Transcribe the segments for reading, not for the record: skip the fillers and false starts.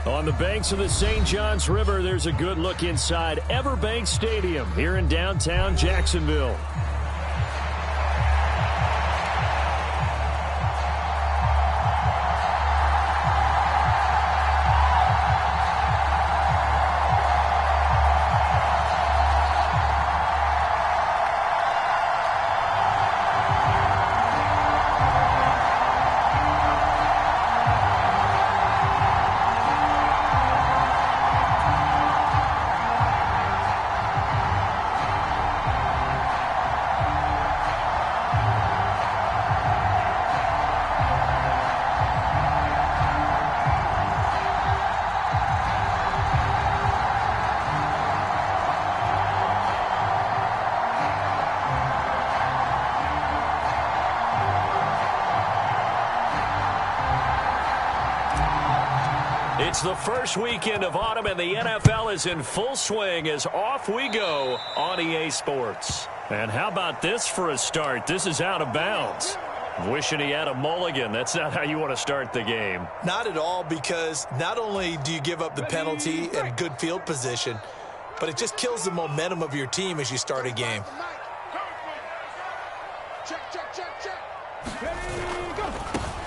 On the banks of the St. Johns River, there's a good look inside Everbank Stadium here in downtown Jacksonville. It's the first weekend of autumn, and the NFL is in full swing as off we go on EA Sports. And how about this for a start? This is out of bounds. Wishing he had a mulligan. That's not how you want to start the game. Not at all, because not only do you give up the penalty and good field position, but it just kills the momentum of your team as you start a game.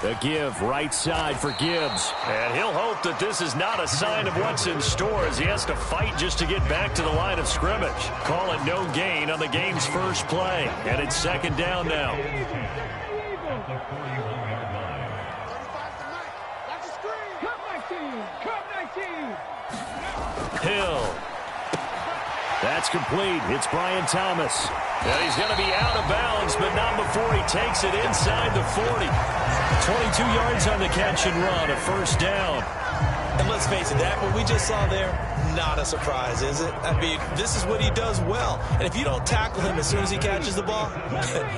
The give right side for Gibbs. And he'll hope that this is not a sign of what's in store as he has to fight just to get back to the line of scrimmage. Call it no gain on the game's first play. And it's second down now. Hill. That's complete. It's Brian Thomas. And he's going to be out of bounds, but not before he takes it inside the 40. 22 yards on the catch and run, a first down. And let's face it, that what we just saw there, not a surprise, is it? I mean, this is what he does well. And if you don't tackle him as soon as he catches the ball,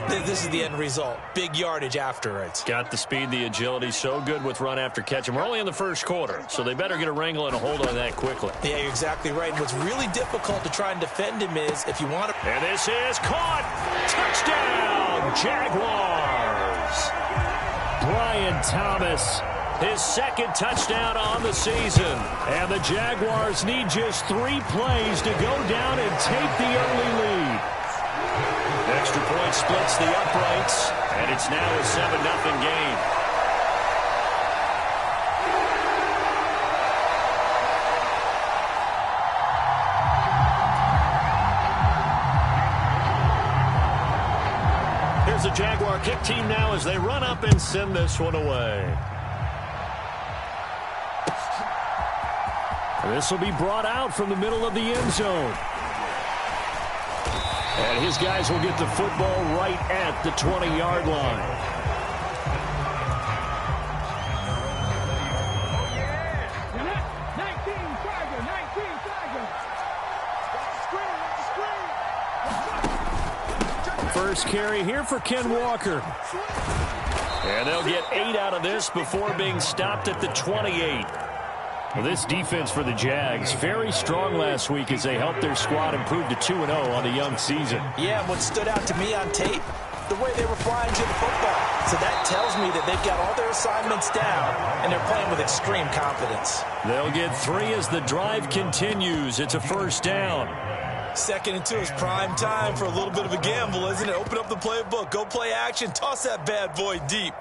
this is the end result. Big yardage afterwards. Got the speed, the agility, so good with run after catch. And we're only in the first quarter, so they better get a wrangle and a hold on that quickly. Yeah, you're exactly right. And what's really difficult to try and defend him is if you want to... And this is caught. Touchdown, Jaguars. Brian Thomas, his second touchdown on the season. And the Jaguars need just 3 plays to go down and take the early lead. Extra point splits the uprights, and it's now a 7-0 game. Here's the Jaguar kick team now as they run up and send this one away. This will be brought out from the middle of the end zone. And his guys will get the football right at the 20-yard line. First carry here for Ken Walker. And they'll get 8 out of this before being stopped at the 28. Well, this defense for the Jags, very strong last week as they helped their squad improve to 2-0 on the young season. Yeah, and what stood out to me on tape, the way they were flying to the football. So that tells me that they've got all their assignments down, and they're playing with extreme confidence. They'll get 3 as the drive continues. It's a first down. 2nd and 2 is prime time for a little bit of a gamble, isn't it? Open up the playbook, go play action, toss that bad boy deep.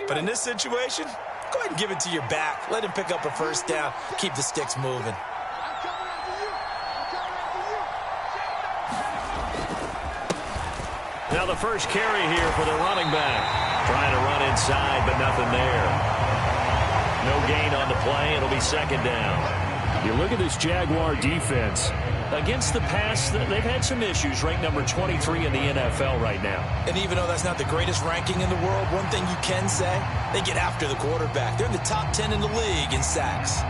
But in this situation, go ahead and give it to your back. Let him pick up a first down. Keep the sticks moving. Now the first carry here for the running back. Trying to run inside, but nothing there. No gain on the play. It'll be second down. You look at this Jaguar defense. Against the pass, they've had some issues. Ranked number 23 in the NFL right now. And even though that's not the greatest ranking in the world, one thing you can say, they get after the quarterback. They're in the top 10 in the league in sacks.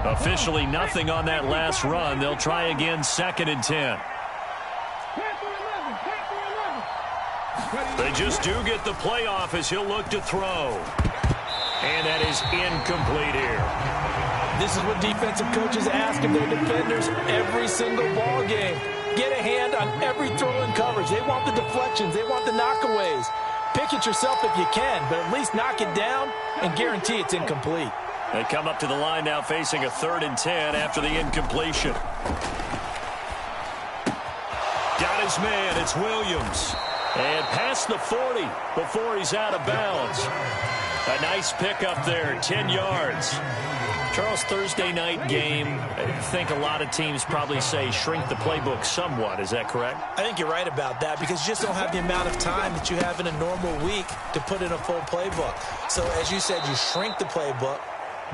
Officially nothing on that last run. They'll try again, 2nd and 10. They just do get the playoff as he'll look to throw. And that is incomplete here. This is what defensive coaches ask of their defenders every single ball game. Get a hand on every throw in coverage. They want the deflections. They want the knockaways. Pick it yourself if you can, but at least knock it down and guarantee it's incomplete. They come up to the line now facing a 3rd and 10 after the incompletion. Got his man. It's Williams. And past the 40 before he's out of bounds. A nice pickup there, 10 yards. Charles, Thursday night game, I think a lot of teams probably say shrink the playbook somewhat. Is that correct? I think you're right about that because you just don't have the amount of time that you have in a normal week to put in a full playbook. So, as you said, you shrink the playbook,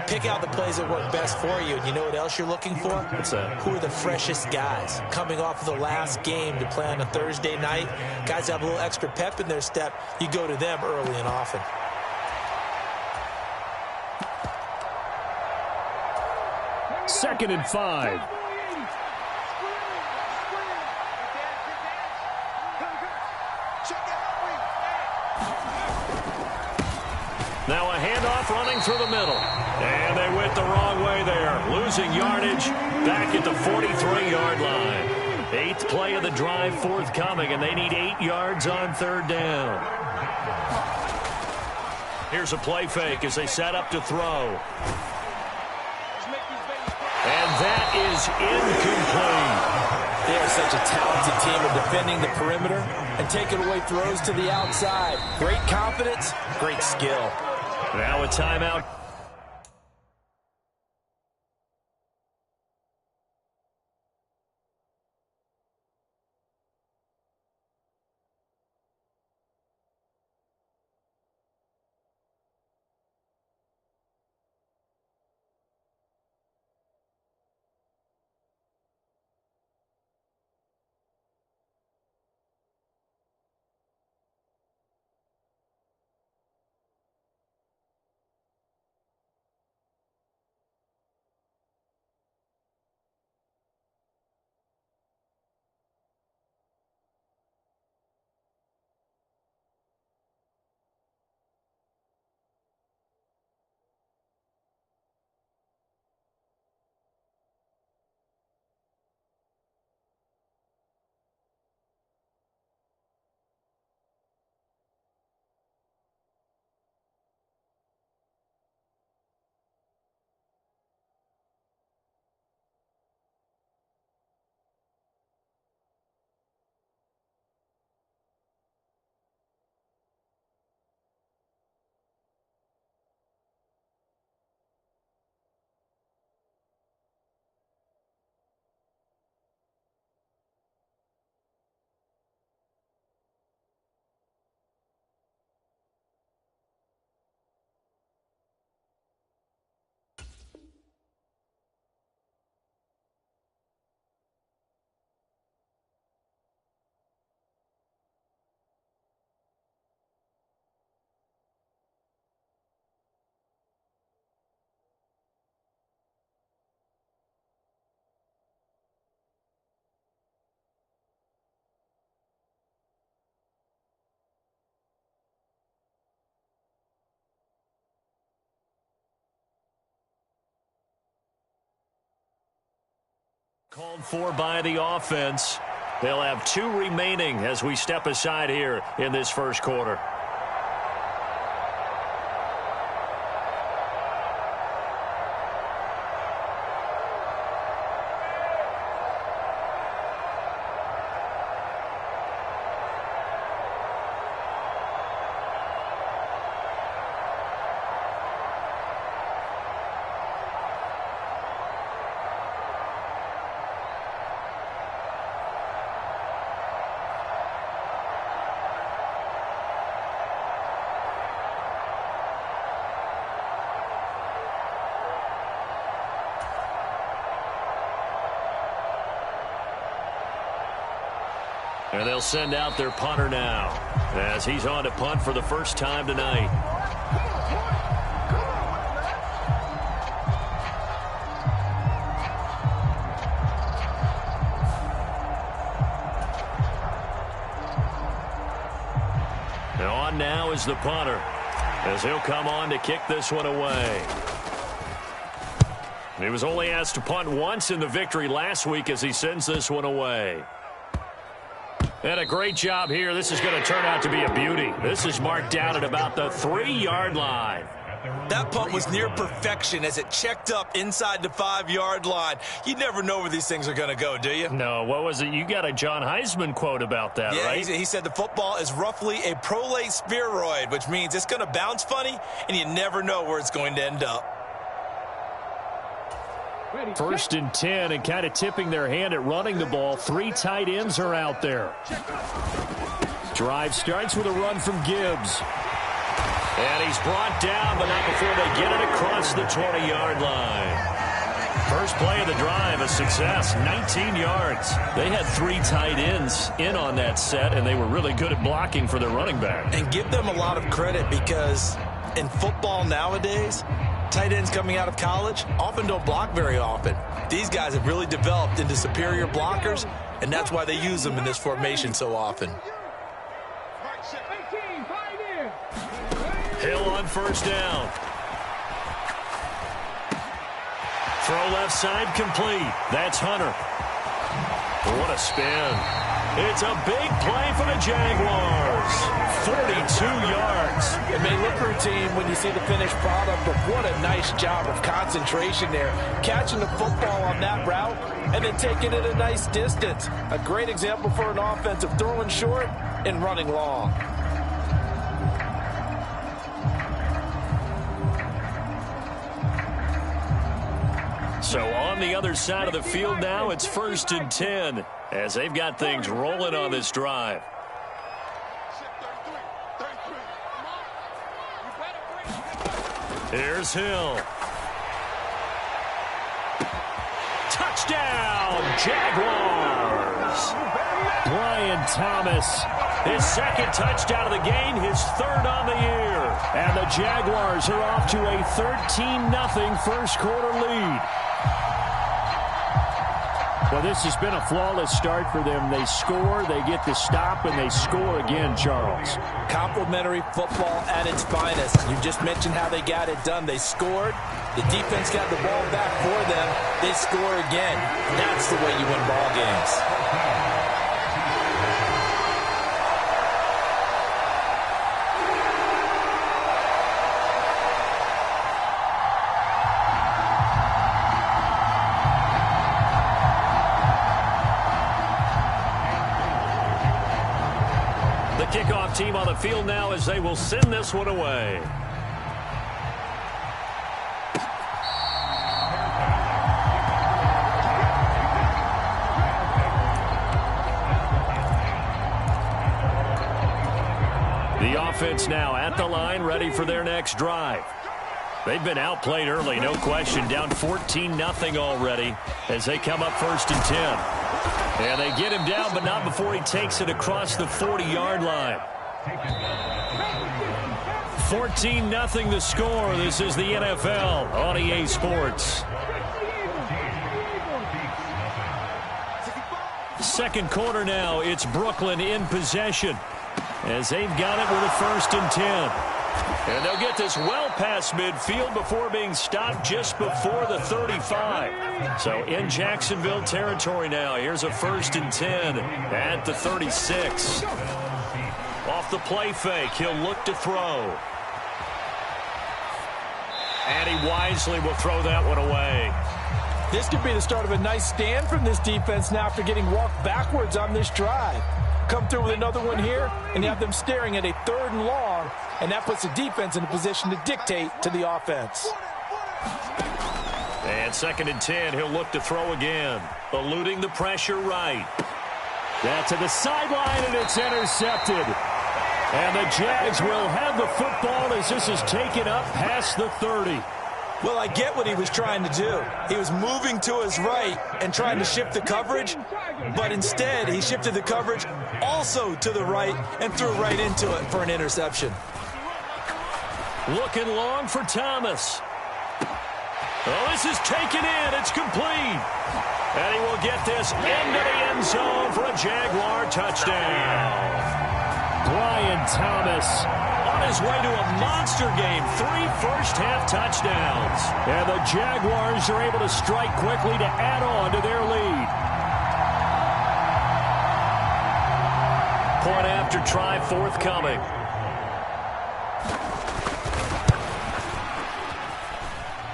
pick out the plays that work best for you. And you know what else you're looking for? What's that? Who are the freshest guys coming off of the last game to play on a Thursday night? Guys have a little extra pep in their step. You go to them early and often. Second and 5. Now a handoff running through the middle. And they went the wrong way there. Losing yardage back at the 43-yard line. 8th play of the drive forthcoming, and they need 8 yards on 3rd down. Here's a play fake as they set up to throw. And that is incomplete. They are such a talented team at defending the perimeter and taking away throws to the outside. Great confidence, great skill. Now a timeout. Called for by the offense. They'll have 2 remaining as we step aside here in this first quarter. And they'll send out their punter now as he's on to punt for the first time tonight. And on now is the punter as he'll come on to kick this one away. He was only asked to punt once in the victory last week as he sends this one away. And a great job here. This is going to turn out to be a beauty. This is marked down at about the 3-yard line. That punt was near perfection as it checked up inside the 5-yard line. You never know where these things are going to go, do you? No, what was it? You got a John Heisman quote about that, right? Yeah, he said the football is roughly a prolate spheroid, which means it's going to bounce funny, and you never know where it's going to end up. 1st and 10, and kind of tipping their hand at running the ball. 3 tight ends are out there. Drive starts with a run from Gibbs. And he's brought down, but not before they get it across the 20-yard line. First play of the drive, a success, 19 yards. They had 3 tight ends in on that set, and they were really good at blocking for their running back. And give them a lot of credit because in football nowadays, tight ends coming out of college often don't block very often. These guys have really developed into superior blockers, and that's why they use them in this formation so often. Hill on 1st down. Throw left side complete. That's Hunter. What a spin. It's a big play for the Jaguars. 42 yards. It may look routine when you see the finished product, but what a nice job of concentration there. Catching the football on that route and then taking it a nice distance. A great example for an offense of throwing short and running long. So on the other side of the field now, it's 1st and 10 as they've got things rolling on this drive. Here's Hill. Touchdown, Jaguars. Brian Thomas, his 2nd touchdown of the game, his 3rd on the year. And the Jaguars are off to a 13-0 first quarter lead. Well, this has been a flawless start for them. They score, they get the stop, and they score again, Charles. Complimentary football at its finest. You just mentioned how they got it done. They scored. The defense got the ball back for them. They score again. That's the way you win ball games. Kickoff team on the field now as they will send this one away. The offense now at the line, ready for their next drive. They've been outplayed early, no question, down 14-0 already as they come up 1st and 10. And they get him down, but not before he takes it across the 40-yard line. 14-0 the score. This is the NFL on EA Sports. 2nd quarter now. It's Brooklyn in possession as they've got it with a 1st and 10. And they'll get this well past midfield before being stopped just before the 35. So in Jacksonville territory now. Here's a 1st and 10 at the 36. Off the play fake, he'll look to throw. And he wisely will throw that one away. This could be the start of a nice stand from this defense now after getting walked backwards on this drive. Come through with another one here, and you have them staring at a 3rd and long, and that puts the defense in a position to dictate to the offense. And 2nd and 10, he'll look to throw again. Eluding the pressure right. That to the sideline, and it's intercepted. And the Jags will have the football as this is taken up past the 30. Well, I get what he was trying to do. He was moving to his right and trying to shift the coverage, but instead he shifted the coverage also to the right and threw right into it for an interception. Looking long for Thomas. Oh, this is taken in. It's complete. And he will get this into the end zone for a Jaguar touchdown. Brian Thomas on his way to a monster game. 3 first-half touchdowns. And the Jaguars are able to strike quickly to add on to their lead. Point after try forthcoming.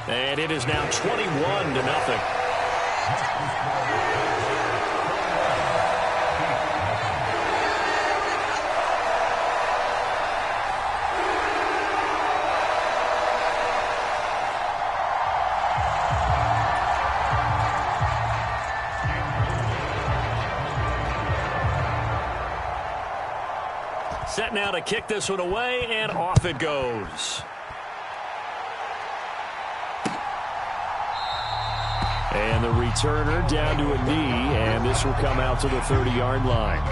And it is now 21-0. Set now to kick this one away, and off it goes. And the returner down to a knee, and this will come out to the 30-yard line.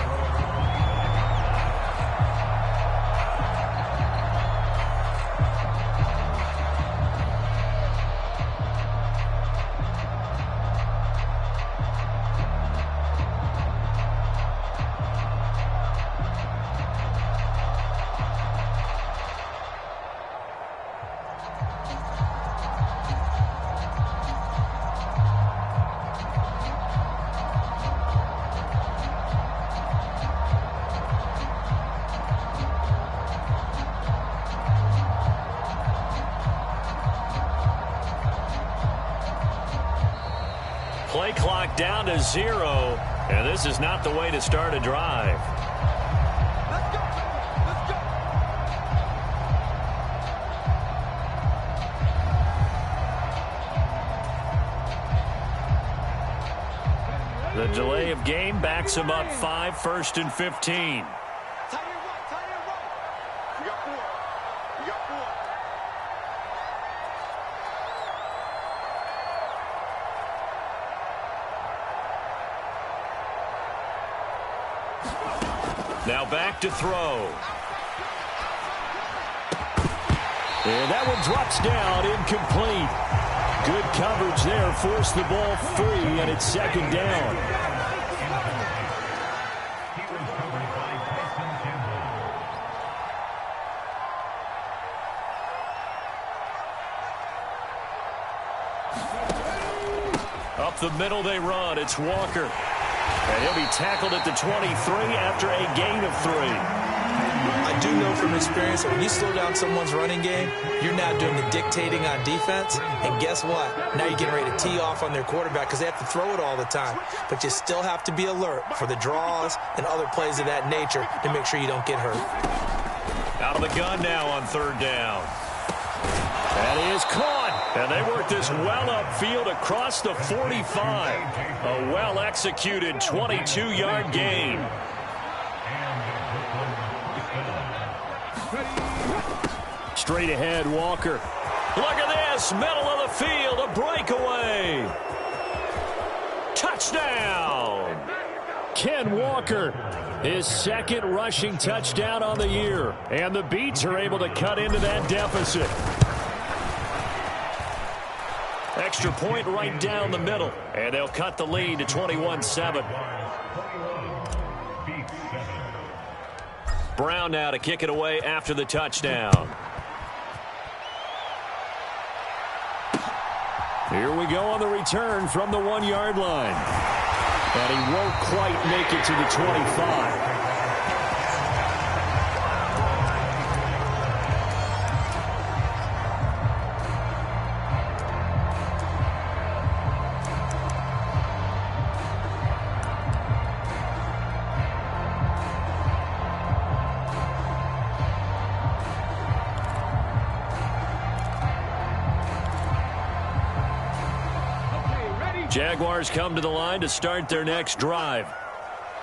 Play clock down to 0, and this is not the way to start a drive. The delay of game backs him up 5, 1st and 15. Now back to throw. And that one drops down, incomplete. Good coverage there, forced the ball free, and it's 2nd down. Up the middle they run. It's Walker. And he'll be tackled at the 23 after a gain of 3. I do know from experience that when you slow down someone's running game, you're now doing the dictating on defense. And guess what? Now you're getting ready to tee off on their quarterback because they have to throw it all the time. But you still have to be alert for the draws and other plays of that nature to make sure you don't get hurt. Out of the gun now on 3rd down. And he is caught. And they work this well upfield across the 45. A well-executed 22-yard gain. Straight ahead, Walker. Look at this, middle of the field, a breakaway. Touchdown. Ken Walker, his 2nd rushing touchdown on the year. And the Beats are able to cut into that deficit. Extra point right down the middle. And they'll cut the lead to 21-7. Brown now to kick it away after the touchdown. Here we go on the return from the 1-yard line. And he won't quite make it to the 25. Jaguars come to the line to start their next drive.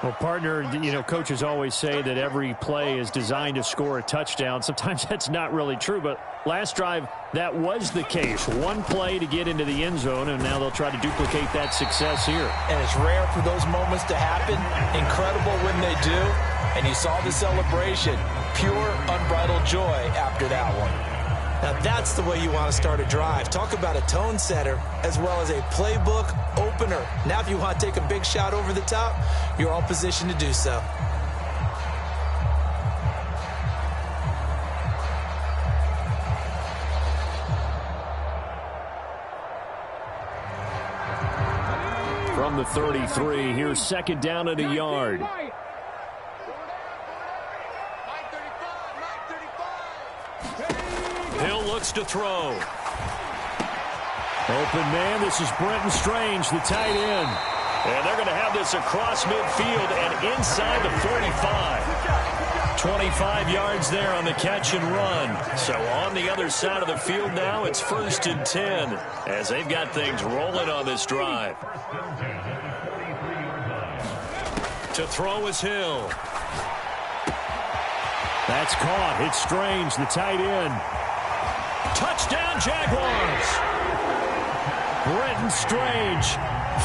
Well, partner, coaches always say that every play is designed to score a touchdown. Sometimes that's not really true, but last drive, that was the case. One play to get into the end zone, and now they'll try to duplicate that success here. And it's rare for those moments to happen. Incredible when they do. And you saw the celebration. Pure, unbridled joy after that one. Now that's the way you want to start a drive. Talk about a tone setter as well as a playbook opener. Now if you want to take a big shot over the top, you're all positioned to do so. from the 33. Here's second down and a yard. Hill looks to throw. Open man, this is Brenton Strange, the tight end. And they're going to have this across midfield and inside the 45. 25 yards there on the catch and run. So on the other side of the field now, it's 1st and 10 as they've got things rolling on this drive. To throw is Hill. That's caught. It's Strange, the tight end. Touchdown, Jaguars. Brenton Strange,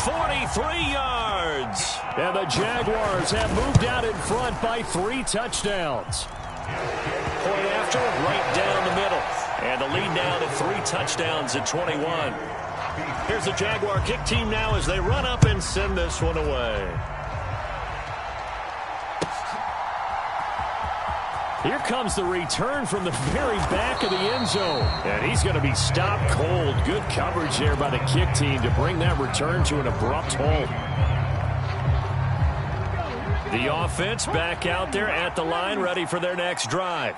43 yards. and the Jaguars have moved out in front by 3 touchdowns. Point after, right down the middle. And the lead now to 3 touchdowns at 21. Here's the Jaguar kick team now as they run up and send this one away. Here comes the return from the very back of the end zone. And he's going to be stopped cold. Good coverage there by the kick team to bring that return to an abrupt halt. The offense back out there at the line, ready for their next drive.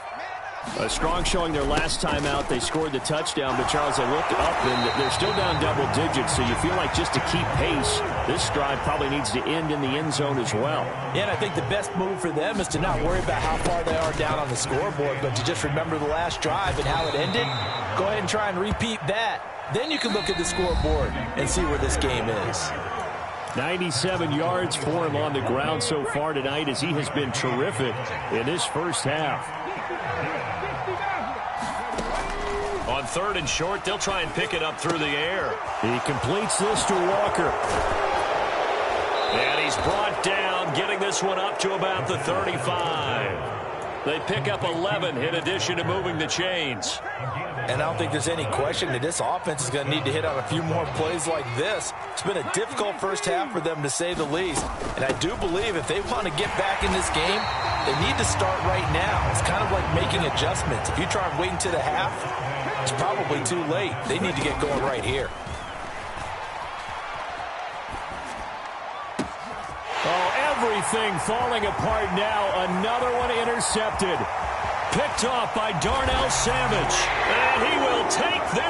A strong showing their last time out. They scored the touchdown, but Charles, they looked up and they're still down double digits, so you feel like just to keep pace, this drive probably needs to end in the end zone as well. Yeah, and I think the best move for them is to not worry about how far they are down on the scoreboard, but to just remember the last drive and how it ended. Go ahead and try and repeat that. Then you can look at the scoreboard and see where this game is. 97 yards for him on the ground so far tonight as he has been terrific in this first half. On 3rd and short, they'll try and pick it up through the air. He completes this to Walker. And he's brought down, getting this one up to about the 35. They pick up 11 in addition to moving the chains. And I don't think there's any question that this offense is going to need to hit on a few more plays like this. It's been a difficult first half for them, to say the least. And I do believe if they want to get back in this game, they need to start right now. It's kind of like making adjustments. If you try and wait until the half, it's probably too late. They need to get going right here. Oh, everything falling apart now. Another one intercepted. Picked off by Darnell Savage. And he will take this